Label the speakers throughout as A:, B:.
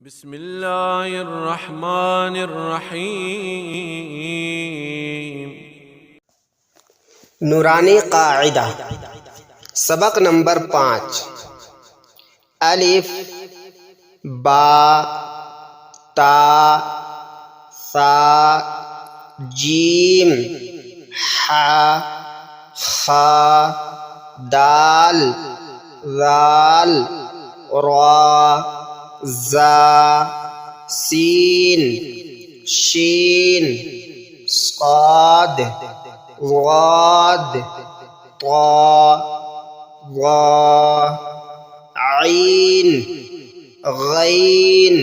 A: بسم اللہ الرحمن الرحیم۔
B: نورانی قاعدہ سبق نمبر 5۔ الف با تا ثا جیم حا خا دال ذال را زا سین شین صاد ضاد طا ظا عین غین۔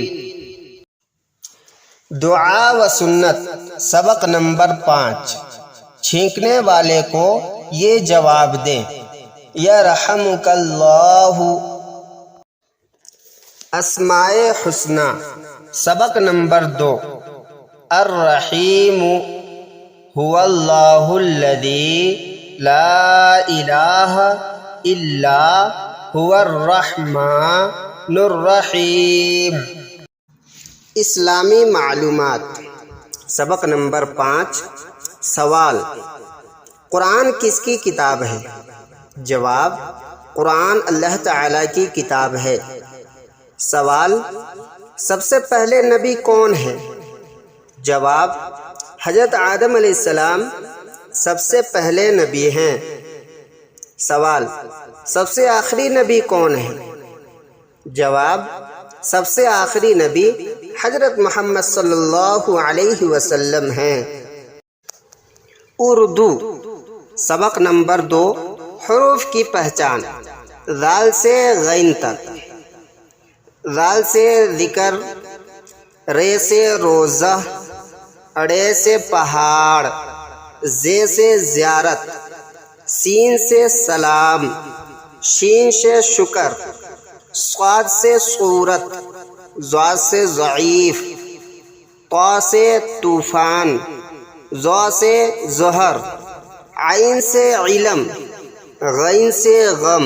B: دعا و سنت سبق نمبر 5۔ چھینکنے والے کو یہ جواب دیں: یرحمک اللہ۔ اسماء حسنی سبق نمبر 2۔ الرحیم هو اللہ الذی لا الہ الا هو الرحمن الرحیم۔ اسلامی معلومات سبق نمبر 5۔ سوال: قرآن کس کی کتاب ہے؟ جواب: قرآن اللہ تعالیٰ کی کتاب ہے۔ سوال: سب سے پہلے نبی کون ہے؟ جواب: حضرت آدم علیہ السلام سب سے پہلے نبی ہیں۔ سوال: سب سے آخری نبی کون ہے؟ جواب: سب سے آخری نبی حضرت محمد صلی اللہ علیہ وسلم ہیں۔ اردو سبق نمبر 2۔ حروف کی پہچان۔ ذال سے غین تک۔ ذال سے ذکر، رے سے روزہ، اڑے سے پہاڑ، زے سے زیارت، سین سے سلام، شین سے شکر، صاد سے صورت، ضاد سے ضعیف، طا سے طوفان، ظا سے ظہر، عین سے علم، غین سے غم،